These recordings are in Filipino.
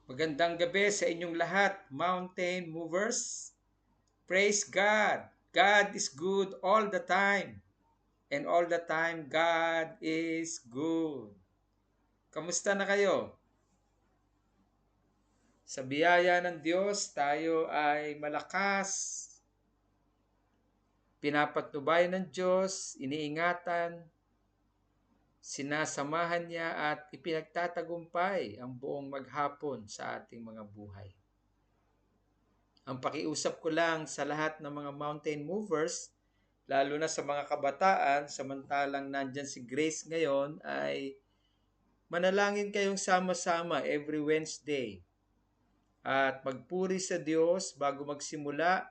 Magandang gabi sa inyong lahat, mountain movers. Praise God. God is good all the time. And all the time, God is good. Kamusta na kayo? Sa biyaya ng Diyos, tayo ay malakas. Pinapatnubay ng Diyos, iniingatan, sinasamahan niya at ipinagtatagumpay ang buong maghapon sa ating mga buhay. Ang pakiusap ko lang sa lahat ng mga mountain movers, lalo na sa mga kabataan, samantalang nandyan si Grace ngayon, ay manalangin kayong sama-sama every Wednesday. At magpuri sa Diyos bago magsimula,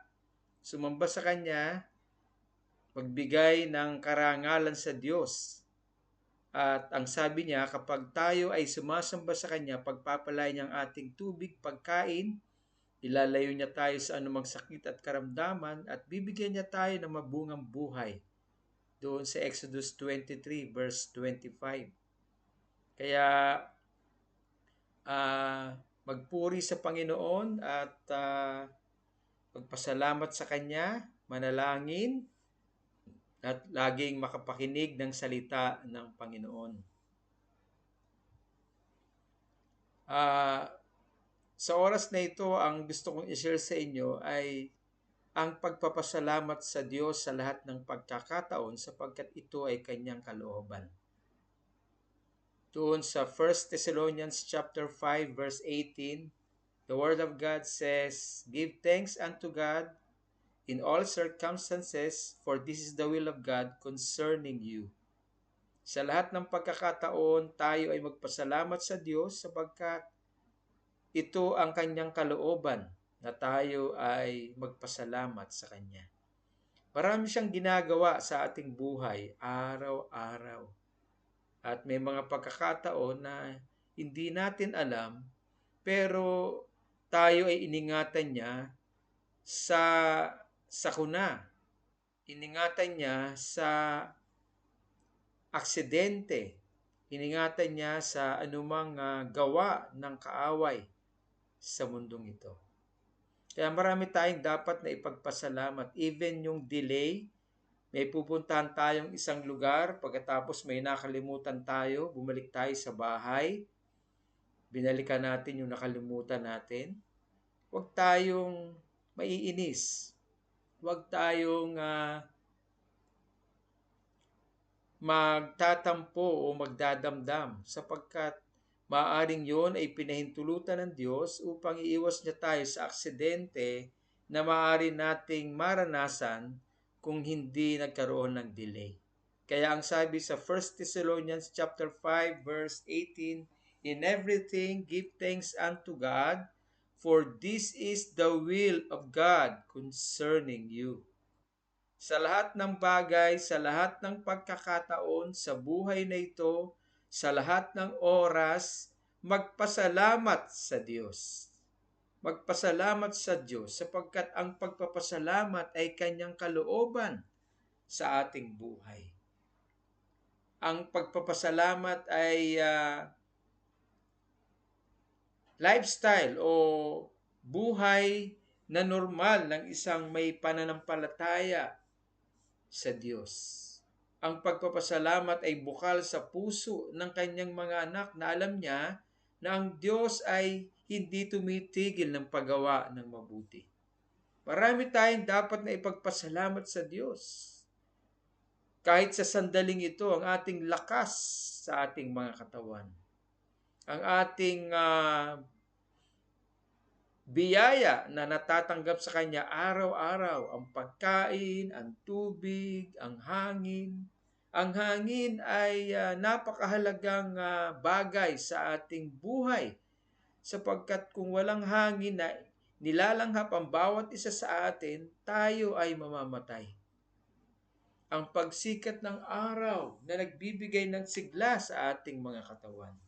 sumamba sa Kanya, magbigay ng karangalan sa Diyos. At ang sabi niya, kapag tayo ay sumasamba sa Kanya, pagpapalain niya ang ating tubig, pagkain, ilalayo niya tayo sa anumang sakit at karamdaman at bibigyan niya tayo ng mabungang buhay. Doon sa Exodus 23 verse 25. Kaya magpuri sa Panginoon at magpasalamat sa Kanya, manalangin at laging makapakinig ng salita ng Panginoon. Sa oras na ito, ang gusto kong i-share sa inyo ay ang pagpapasalamat sa Diyos sa lahat ng pagkakataon sapagkat ito ay Kanyang kalooban. Doon sa 1 Thessalonians chapter 5 verse 18, the Word of God says, "Give thanks unto God in all circumstances, for this is the will of God concerning you." Sa lahat ng pagkakataon, tayo ay magpasalamat sa Diyos sapagkat ito ang Kanyang kalooban na tayo ay magpasalamat sa Kanya. Marami siyang ginagawa sa ating buhay araw-araw. At may mga pagkakataon na hindi natin alam, pero tayo ay iningatan niya sa sakuna. Iningatan niya sa aksidente. Iningatan niya sa anumang gawa ng kaaway sa mundong ito. Kaya marami tayong dapat na ipagpasalamat. Even yung delay, may pupuntahan tayong isang lugar, pagkatapos may nakalimutan tayo, bumalik tayo sa bahay, binalikan natin yung nakalimutan natin. Huwag tayong maiinis. Huwag tayong magtatampo o magdadamdam sapagkat maaaring yon ay pinahintulutan ng Diyos upang iiwas niya tayo sa aksidente na maaari nating maranasan kung hindi nagkaroon ng delay. Kaya ang sabi sa 1 Thessalonians chapter 5 verse 18, "In everything give thanks unto God, for this is the will of God concerning you." Sa lahat ng bagay, sa lahat ng pagkakataon, sa buhay na ito, sa lahat ng oras, magpasalamat sa Diyos. Magpasalamat sa Diyos sapagkat ang pagpapasalamat ay Kanyang kalooban sa ating buhay. Ang pagpapasalamat ay lifestyle o buhay na normal ng isang may pananampalataya sa Diyos. Ang pagpapasalamat ay bukal sa puso ng kanyang mga anak na alam niya na ang Diyos ay hindi tumitigil ng paggawa ng mabuti. Marami tayong dapat na ipagpasalamat sa Diyos. Kahit sa sandaling ito, ang ating lakas sa ating mga katawan. Ang ating biyaya na natatanggap sa Kanya araw-araw, ang pagkain, ang tubig, ang hangin. Ang hangin ay napakahalagang bagay sa ating buhay sapagkat kung walang hangin na nilalanghap ang bawat isa sa atin, tayo ay mamamatay. Ang pagsikat ng araw na nagbibigay ng sigla sa ating mga katawan.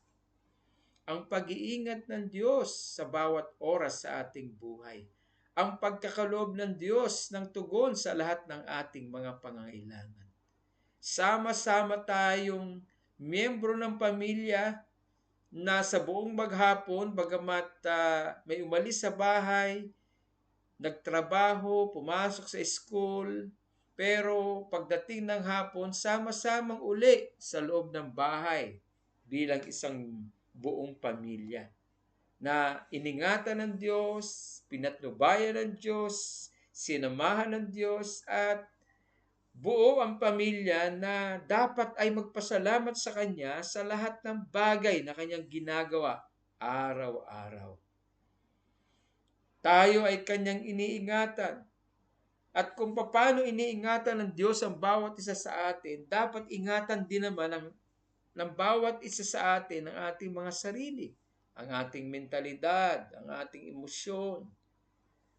Ang pag-iingat ng Diyos sa bawat oras sa ating buhay. Ang pagkakaloob ng Diyos ng tugon sa lahat ng ating mga pangangailangan. Sama-sama tayong miyembro ng pamilya na sa buong maghapon, bagamat may umalis sa bahay, nagtrabaho, pumasok sa school, pero pagdating ng hapon, sama-samang uli sa loob ng bahay bilang isang buong pamilya na iningatan ng Diyos, pinatnubayan ng Diyos, sinamahan ng Diyos, at buo ang pamilya na dapat ay magpasalamat sa Kanya sa lahat ng bagay na Kanyang ginagawa araw-araw. Tayo ay Kanyang iniingatan. At kung paano iniingatan ng Diyos ang bawat isa sa atin, dapat ingatan din naman ng bawat isa sa atin ang ating mga sarili, ang ating mentalidad, ang ating emosyon.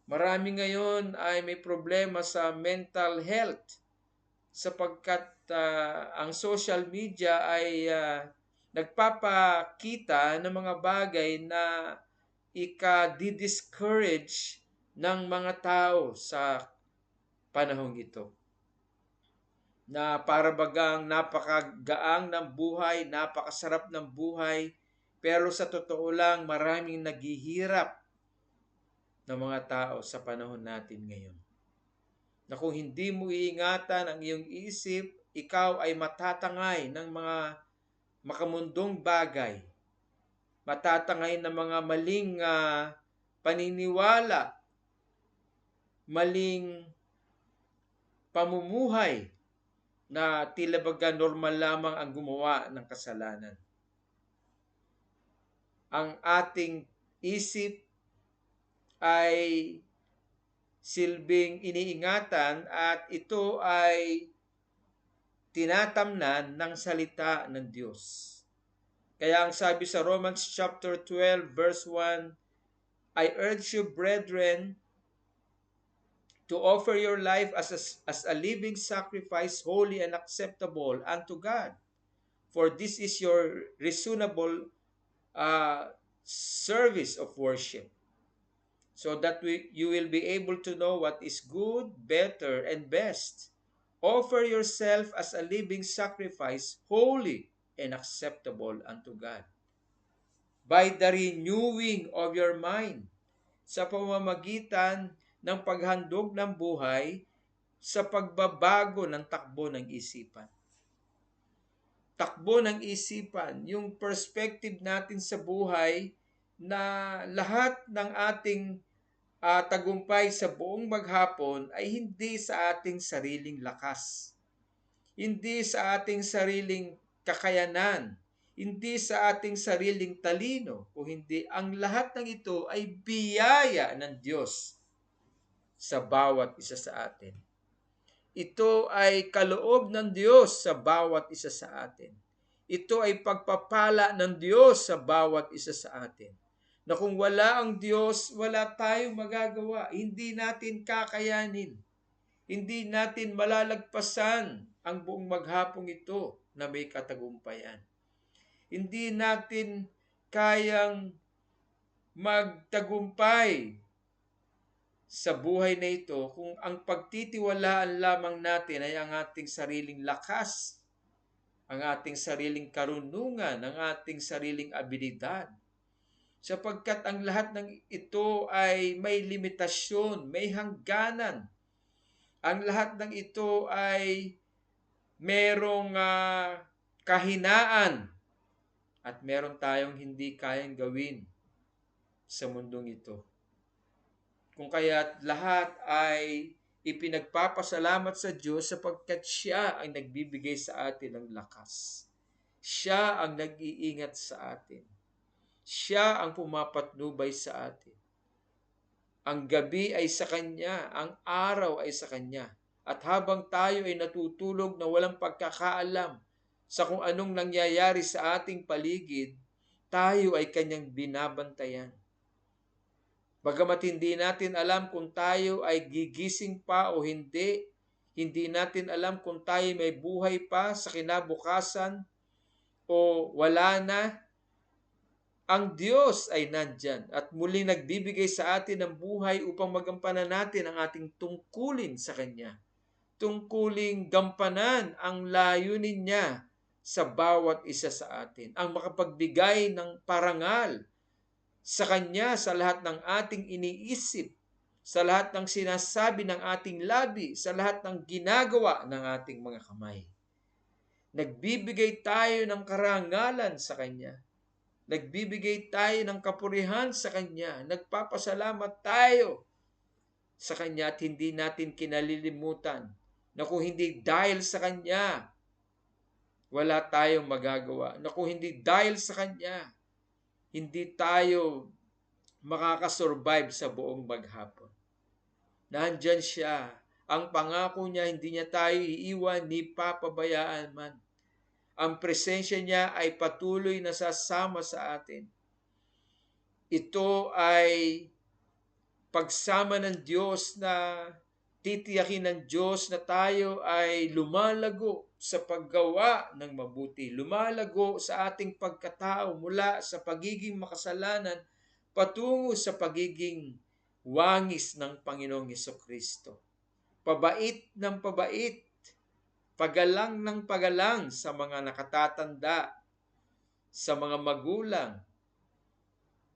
Marami ngayon ay may problema sa mental health sapagkat ang social media ay nagpapakita ng mga bagay na ika-discourage ng mga tao sa panahong ito. Na para bagang napakagaang ng buhay, napakasarap ng buhay, pero sa totoo lang maraming naghihirap ng mga tao sa panahon natin ngayon. Na kung hindi mo iingatan ang iyong isip, ikaw ay matatangay ng mga makamundong bagay, matatangay ng mga maling paniniwala, maling pamumuhay na tila baga normal lamang ang gumawa ng kasalanan. Ang ating isip ay silbing iniingatan at ito ay tinatamnan ng salita ng Diyos. Kaya ang sabi sa Romans chapter 12 verse 1, I urge you, brethren, to offer your life as a living sacrifice, holy and acceptable unto God. For this is your reasonable service of worship. So that you will be able to know what is good, better, and best. Offer yourself as a living sacrifice, holy and acceptable unto God. By the renewing of your mind, sa pamamagitan ng paghandog ng buhay sa pagbabago ng takbo ng isipan. Takbo ng isipan, yung perspective natin sa buhay na lahat ng ating tagumpay sa buong maghapon ay hindi sa ating sariling lakas. Hindi sa ating sariling kakayanan. Hindi sa ating sariling talino. O hindi, ang lahat ng ito ay biyaya ng Diyos sa bawat isa sa atin. Ito ay kaloob ng Diyos sa bawat isa sa atin. Ito ay pagpapala ng Diyos sa bawat isa sa atin. Na kung wala ang Diyos, wala tayong magagawa. Hindi natin kakayanin. Hindi natin malalagpasan ang buong maghapong ito na may katagumpayan. Hindi natin kayang magtagumpay sa buhay na ito kung ang pagtitiwalaan lamang natin ay ang ating sariling lakas, ang ating sariling karunungan, ang ating sariling abilidad. Sapagkat ang lahat ng ito ay may limitasyon, may hangganan. Ang lahat ng ito ay merong kahinaan at meron tayong hindi kayang gawin sa mundong ito. Kung kaya't lahat ay ipinagpapasalamat sa Diyos sapagkat Siya ang nagbibigay sa atin ng lakas. Siya ang nag-iingat sa atin. Siya ang pumapatnubay sa atin. Ang gabi ay sa Kanya, ang araw ay sa Kanya. At habang tayo ay natutulog na walang pagkakaalam sa kung anong nangyayari sa ating paligid, tayo ay Kanyang binabantayan. Bagamat hindi natin alam kung tayo ay gigising pa o hindi, hindi natin alam kung tayo may buhay pa sa kinabukasan o wala na, ang Diyos ay nandyan at muling nagbibigay sa atin ng buhay upang magampanan natin ang ating tungkulin sa Kanya. Tungkuling gampanan ang layunin niya sa bawat isa sa atin, ang makapagbigay ng parangal sa Kanya sa lahat ng ating iniisip, sa lahat ng sinasabi ng ating labi, sa lahat ng ginagawa ng ating mga kamay. Nagbibigay tayo ng karangalan sa Kanya. Nagbibigay tayo ng kapurihan sa Kanya. Nagpapasalamat tayo sa Kanya at hindi natin kinalilimutan na kung hindi dahil sa Kanya, wala tayong magagawa. Na kung hindi dahil sa Kanya, hindi tayo makakasurvive sa buong maghapon. Nandyan siya. Ang pangako niya, hindi niya tayo iiwan ni papabayaan man. Ang presensya niya ay patuloy na sasama sa atin. Ito ay pagsama ng Diyos na titiyakin ng Diyos na tayo ay lumalago sa paggawa ng mabuti. Lumalago sa ating pagkatao mula sa pagiging makasalanan patungo sa pagiging wangis ng Panginoong Hesukristo. Pabait ng pabait, pagalang ng pagalang sa mga nakatatanda, sa mga magulang,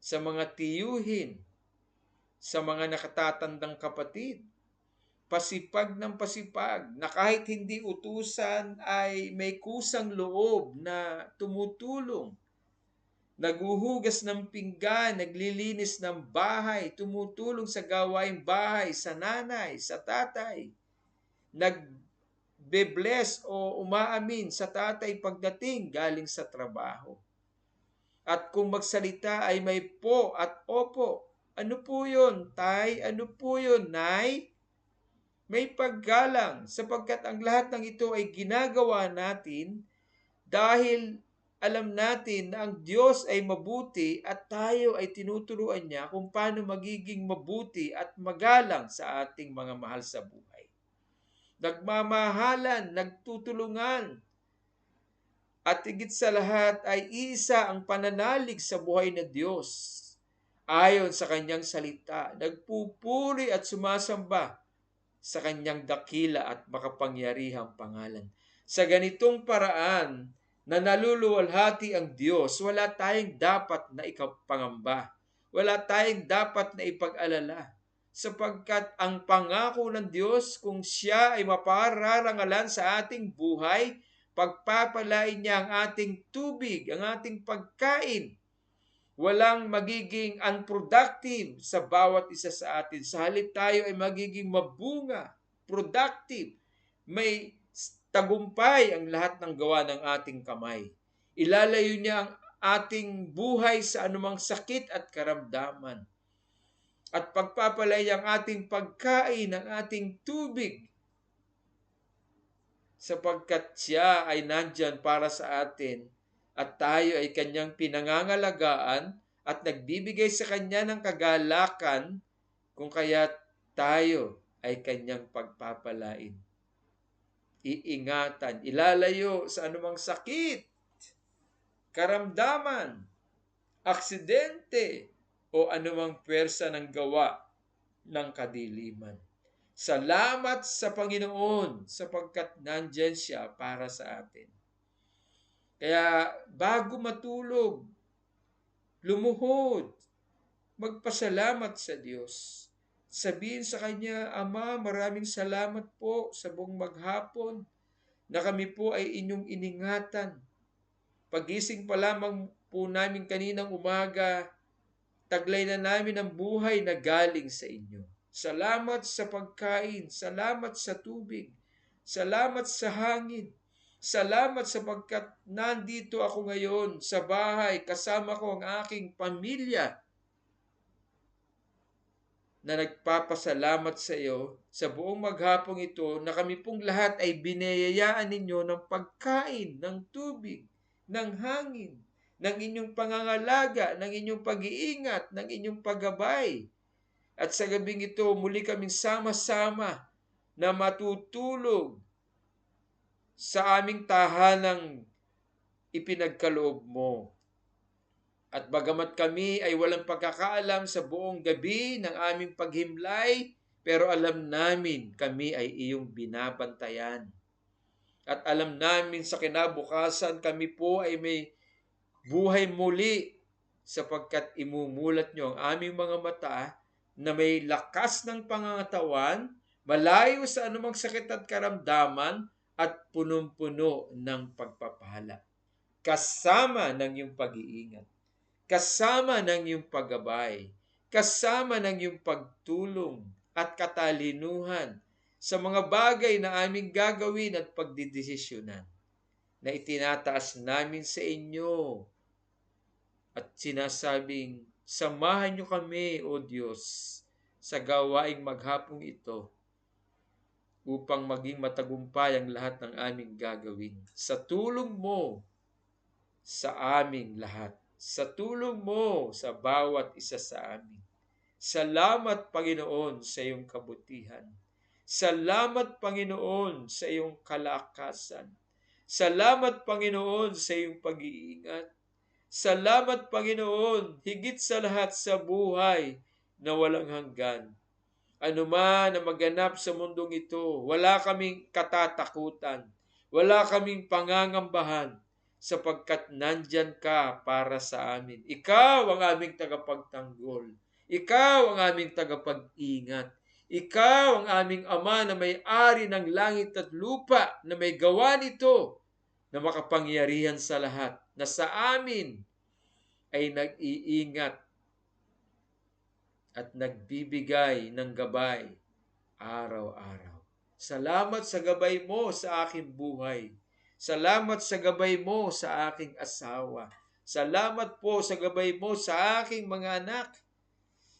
sa mga tiyuhin, sa mga nakatatandang kapatid. Pasipag ng pasipag na kahit hindi utusan ay may kusang loob na tumutulong. Naguhugas ng pinggan, naglilinis ng bahay, tumutulong sa gawaing bahay, sa nanay, sa tatay. Nagbe-bless o umaamin sa tatay pagdating galing sa trabaho. At kung magsalita ay may po at opo. Ano po yun, tay? Ano po yun, nay? May paggalang sapagkat ang lahat ng ito ay ginagawa natin dahil alam natin na ang Diyos ay mabuti at tayo ay tinuturuan niya kung paano magiging mabuti at magalang sa ating mga mahal sa buhay. Nagmamahalan, nagtutulungan, at higit sa lahat ay isa ang pananalig sa buhay na Diyos. Ayon sa kanyang salita, nagpupuri at sumasamba sa kanyang dakila at makapangyarihang pangalan. Sa ganitong paraan na naluluwalhati ang Diyos, wala tayong dapat na ikapangamba. Wala tayong dapat na ipag-alala. Sapagkat ang pangako ng Diyos, kung siya ay mapararangalan sa ating buhay, pagpapalain niya ang ating tubig, ang ating pagkain. Walang magiging unproductive sa bawat isa sa atin. Sa halip tayo ay magiging mabunga, productive, may tagumpay ang lahat ng gawa ng ating kamay. Ilalayo niya ang ating buhay sa anumang sakit at karamdaman. At pagpapalay ang ating pagkain, ang ating tubig, sapagkat siya ay nandyan para sa atin at tayo ay kanyang pinangangalagaan at nagbibigay sa kanya ng kagalakan kung kaya tayo ay kanyang pagpapalain. Iingatan, ilalayo sa anumang sakit, karamdaman, aksidente, o anumang pwersa ng gawa ng kadiliman. Salamat sa Panginoon sapagkat nandyan siya para sa atin. Kaya bago matulog, lumuhod, magpasalamat sa Diyos. Sabihin sa Kanya, Ama, maraming salamat po sa buong maghapon na kami po ay inyong iningatan. Pagising pa lamang po namin kaninang umaga, taglay na namin ang buhay na galing sa inyo. Salamat sa pagkain, salamat sa tubig, salamat sa hangin, salamat sapagkat nandito ako ngayon sa bahay, kasama ko ang aking pamilya na nagpapasalamat sa iyo sa buong maghapong ito na kami pong lahat ay biniyayaan ninyo ng pagkain, ng tubig, ng hangin, ng inyong pangangalaga, ng inyong pag-iingat, ng inyong paggabay. At sa gabing ito, muli kaming sama-sama na matutulog sa aming tahanang ipinagkaloob mo. At bagamat kami ay walang pagkakaalam sa buong gabi ng aming paghimlay, pero alam namin kami ay iyong binabantayan. At alam namin sa kinabukasan kami po ay may buhay muli sapagkat imumulat nyo ang aming mga mata na may lakas ng pangangatawan, malayo sa anumang sakit at karamdaman at punong-puno ng pagpapala. Kasama ng iyong pag-iingat, kasama ng iyong paggabay, kasama ng iyong pagtulong at katalinuhan sa mga bagay na aming gagawin at pagdidesisyonan na itinataas namin sa inyo at sinasabing, samahan niyo kami, O Diyos, sa gawaing maghapong ito upang maging matagumpay ang lahat ng aming gagawin. Sa tulong mo sa aming lahat. Sa tulong mo sa bawat isa sa amin. Salamat, Panginoon, sa iyong kabutihan. Salamat, Panginoon, sa iyong kalakasan. Salamat, Panginoon, sa iyong pag-iingat. Salamat, Panginoon, higit sa lahat sa buhay na walang hanggan. Ano man ang maganap sa mundong ito, wala kaming katatakutan, wala kaming pangangambahan, sapagkat nandyan ka para sa amin. Ikaw ang aming tagapagtanggol. Ikaw ang aming tagapag-ingat. Ikaw ang aming Ama na may-ari ng langit at lupa, na may gawa nito, na makapangyarihan sa lahat, na sa amin ay nag-iingat at nagbibigay ng gabay araw-araw. Salamat sa gabay mo sa aking buhay. Salamat sa gabay mo sa aking asawa. Salamat po sa gabay mo sa aking mga anak.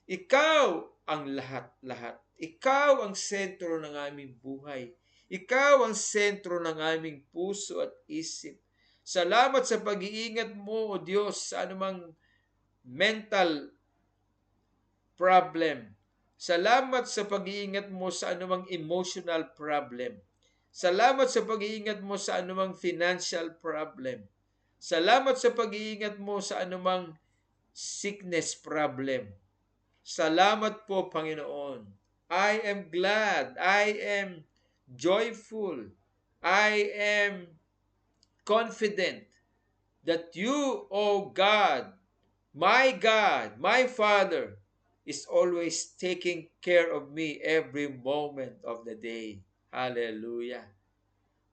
Ikaw ang lahat-lahat. Ikaw ang sentro ng aming buhay. Ikaw ang sentro ng aming puso at isip. Salamat sa pag-iingat mo, O Diyos, sa anumang mental problem. Salamat sa pag-iingat mo sa anumang emotional problem. Salamat sa pag-iingat mo sa anumang financial problem. Salamat sa pag-iingat mo sa anumang sickness problem. Salamat po, Panginoon. I am glad. I am joyful. I am confident that you, O God, my Father, is always taking care of me every moment of the day. Hallelujah.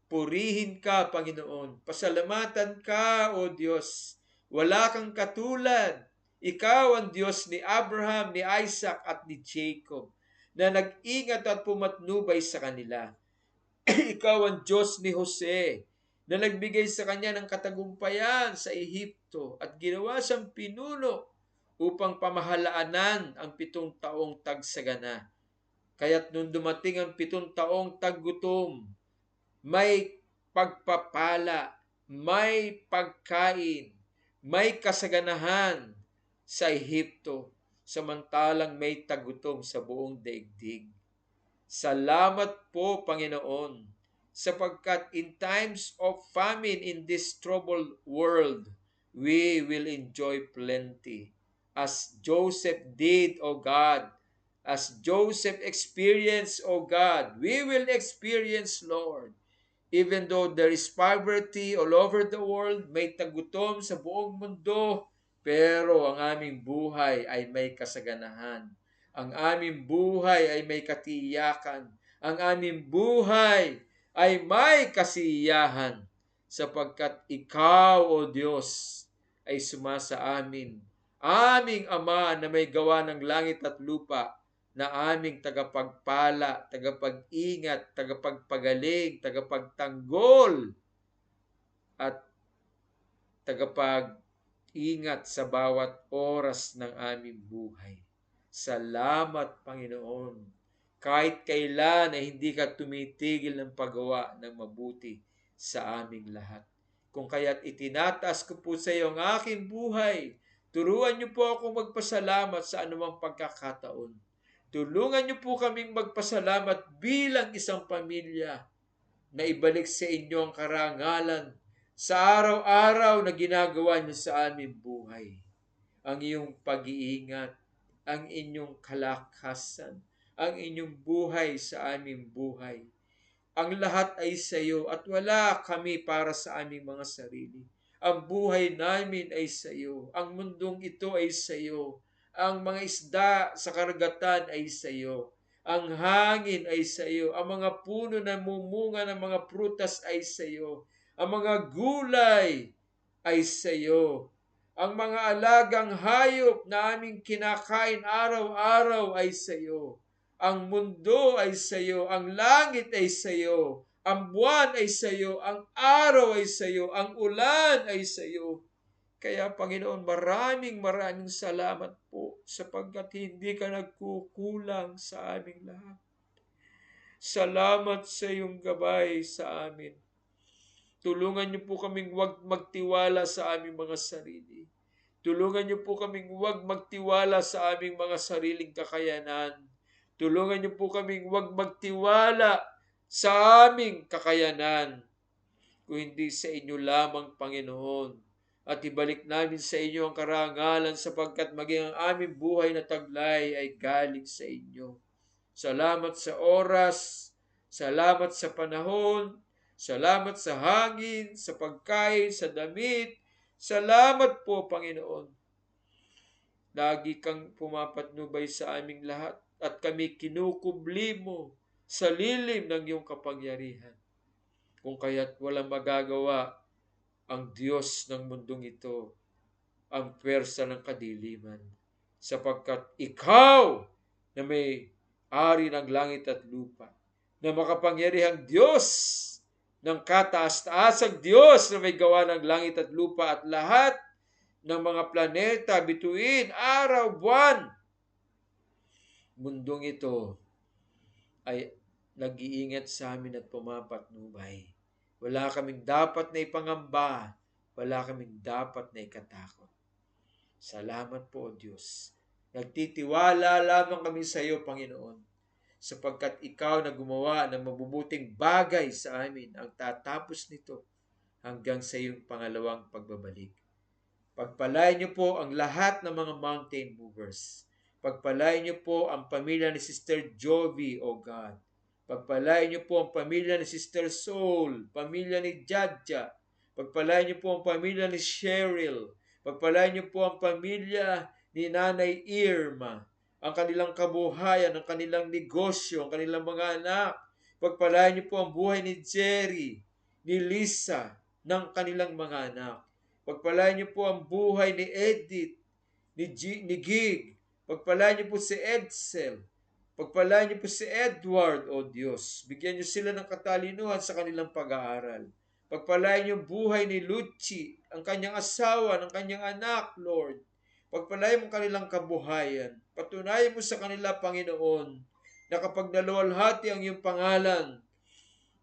Purihin ka, Panginoon. Pasalamatan ka, O Diyos. Wala kang katulad. Ikaw ang Diyos ni Abraham, ni Isaac at ni Jacob, na nag-ingat at pumatnubay sa kanila. Ikaw ang Diyos ni Jose, na nagbigay sa kanya ng katagumpayan sa Ehipto at ginawa siyang pinuno upang pamahalaanan ang 7 taong tagsagana. Kaya't nung dumating ang 7 taong taggutom, may pagpapala, may pagkain, may kasaganahan sa Ehipto, samantalang may tagutom sa buong daigdig. Salamat po, Panginoon, sapagkat in times of famine in this troubled world, we will enjoy plenty. As Joseph did, O God, as Joseph experienced, O God, we will experience, Lord. Even though there is poverty all over the world, may tagutom sa buong mundo, pero ang aming buhay ay may kasaganahan. Ang aming buhay ay may katiyakan. Ang aming buhay ay may kasiyahan sapagkat ikaw, O Diyos, ay sumasa amin. Aming Ama na may gawa ng langit at lupa, na aming tagapagpala, tagapag-ingat, tagapagpagaling, tagapagtanggol, at tagapag-ingat sa bawat oras ng aming buhay. Salamat, Panginoon. Kahit kailan ay hindi ka tumitigil ng paggawa ng mabuti sa aming lahat. Kung kaya't itinataas ko po sa iyo ang aking buhay, turuan niyo po ako magpasalamat sa anumang pagkakataon. Tulungan niyo po kaming magpasalamat bilang isang pamilya na ibalik sa inyo ang karangalan sa araw-araw na ginagawa niyo sa aming buhay. Ang iyong pag-iingat, ang inyong kalakasan, ang inyong buhay sa aming buhay. Ang lahat ay sa iyo at wala kami para sa aming mga sarili. Ang buhay namin ay sa iyo. Ang mundong ito ay sa iyo. Ang mga isda sa karagatan ay sa iyo. Ang hangin ay sa iyo. Ang mga puno na mumunga ng mga prutas ay sa iyo. Ang mga gulay ay sa iyo. Ang mga alagang hayop na aming kinakain araw-araw ay sa iyo. Ang mundo ay sa iyo, ang langit ay sa iyo, ang buwan ay sa iyo, ang araw ay sa iyo, ang ulan ay sa iyo. Kaya Panginoon, maraming salamat po sapagkat hindi ka nagkukulang sa aming lahat. Salamat sa iyong gabay sa amin. Tulungan niyo po kaming huwag magtiwala sa aming mga sarili. Tulungan niyo po kaming huwag magtiwala sa aming mga sariling kakayanan. Tulungan niyo po kaming huwag magtiwala sa aming kakayanan, kung hindi sa inyo lamang, Panginoon. At ibalik namin sa inyo ang karangalan sapagkat maging ang aming buhay na taglay ay galing sa inyo. Salamat sa oras, salamat sa panahon, salamat sa hangin, sa pagkain, sa damit. Salamat po, Panginoon. Lagi kang pumapatnubay sa aming lahat at kami kinukubli mo sa lilim ng iyong kapangyarihan. Kung kaya't walang magagawa ang Diyos ng mundong ito, ang pwersa ng kadiliman, sapagkat ikaw na may ari ng langit at lupa, na makapangyarihang Diyos ng kataas-taasang Diyos na may gawa ng langit at lupa at lahat ng mga planeta, bituin, araw, buwan, mundong ito ay nag-iingat sa amin at pumapatnubay. Wala kaming dapat na ipangamba, wala kaming dapat na ikatakot. Salamat po, Diyos. Nagtitiwala lamang kami sa iyo, Panginoon, sapagkat ikaw na gumawa ng mabubuting bagay sa amin ang tatapos nito hanggang sa iyong pangalawang pagbabalik. Pagpalain niyo po ang lahat ng mga mountain movers. Pagpalain niyo po ang pamilya ni Sister Jovi, O God. Pagpalain niyo po ang pamilya ni Sister Soul, pamilya ni Jadja. Pagpalain niyo po ang pamilya ni Cheryl. Pagpalain niyo po ang pamilya ni Nanay Irma, ang kanilang kabuhayan, ang kanilang negosyo, ang kanilang mga anak. Pagpalain niyo po ang buhay ni Jerry, ni Lisa, ng kanilang mga anak. Pagpalain niyo po ang buhay ni Edith, ni Gig. Pagpalain niyo po si Edsel. Pagpalain niyo po si Edward, O Diyos. Bigyan niyo sila ng katalinuhan sa kanilang pag-aaral. Pagpalain niyo buhay ni Lucci, ang kanyang asawa, ng kanyang anak, Lord. Pagpalain mo kanilang kabuhayan. Patunayan mo sa kanila, Panginoon, na kapag naluwalhati ang iyong pangalan,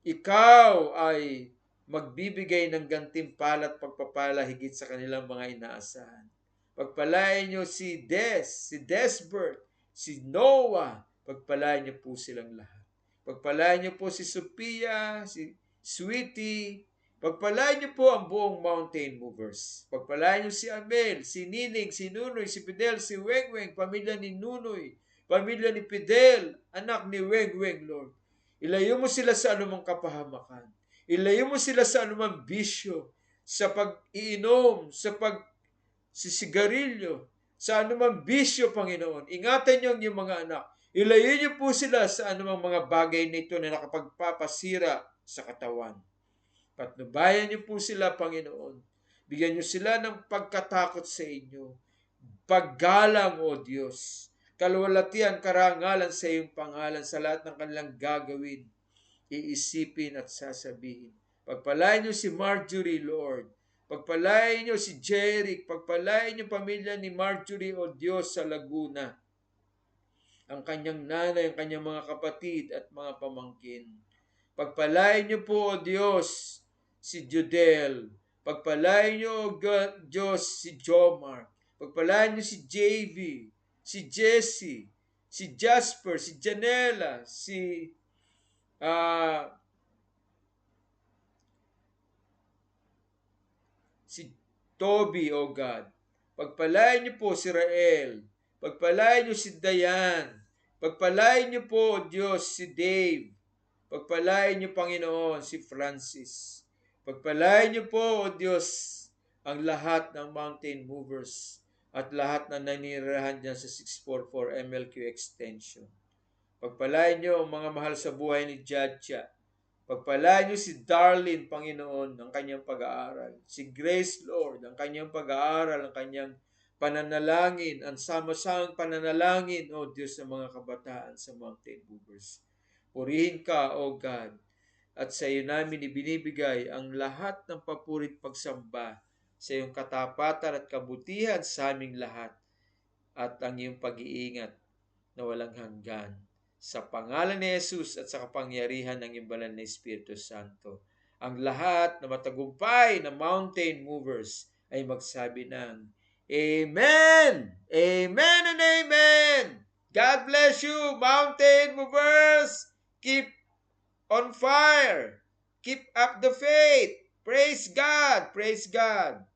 ikaw ay magbibigay ng gantimpala at pagpapala higit sa kanilang mga inaasahan. Pagpalain niyo si Desbert, si Noah, pagpalain niyo po silang lahat. Pagpalain niyo po si Sophia, si Sweetie, pagpalain niyo po ang buong mountain movers. Pagpalain niyo si Amel, si Nining, si Nunoy, si Fidel, si Wengweng, pamilya ni Nunoy, pamilya ni Fidel, anak ni Wengweng, Lord. Ilayo mo sila sa anumang kapahamakan. Ilayo mo sila sa anumang bisyo, sa pag-iinom, sa pagsisigarilyo, sa anumang bisyo, Panginoon. Ingatan niyo ang iyong mga anak. Ilayo niyo po sila sa anumang mga bagay nito na nakapagpapasira sa katawan. Patnubayan niyo po sila, Panginoon. Bigyan niyo sila ng pagkatakot sa inyo. Paggalang, O Diyos. Kaluwalhatian, karangalan sa iyong pangalan sa lahat ng kanilang gagawin, iisipin at sasabihin. Pagpalain niyo si Marjorie, Lord. Pagpalain niyo si Jeric. Pagpalain niyo pamilya ni Marjorie, O Diyos, sa Laguna. Ang kanyang nanay, ang kanyang mga kapatid at mga pamangkin. Pagpalain niyo po, O Diyos, si Judel. Pagpalain niyo, O Diyos, si Jomar. Pagpalain niyo si JV, si Jessie, si Jasper, si Janela, si Toby, O God. Pagpalain niyo po si Rael. Pagpalain niyo si Dayan. Pagpalain niyo po, O Diyos, si Dave. Pagpalain niyo, Panginoon, si Francis. Pagpalain niyo po, O Diyos, ang lahat ng mountain movers at lahat na nanirahan dyan sa 644 MLQ Extension. Pagpalain niyo ang mga mahal sa buhay ni Jadja. Pagpalain niyo si Darlene, Panginoon, ng kanyang pag-aaral. Si Grace, Lord, ang kanyang pag-aaral, ang kanyang pananalangin, ang sama-samang pananalangin, O Diyos, ng mga kabataan sa mountain movers. Purihin ka, O God, at sa iyo namin ibinibigay ang lahat ng papurit pagsamba sa iyong katapatan at kabutihan sa aming lahat at ang iyong pag-iingat na walang hanggan. Sa pangalan ni Jesus at sa kapangyarihan ng iyong banal na Espiritu Santo, ang lahat na matagumpay na mountain movers ay magsabi ng Amen! Amen and Amen! God bless you, mountain movers! Keep on fire! Keep up the faith! Praise God! Praise God!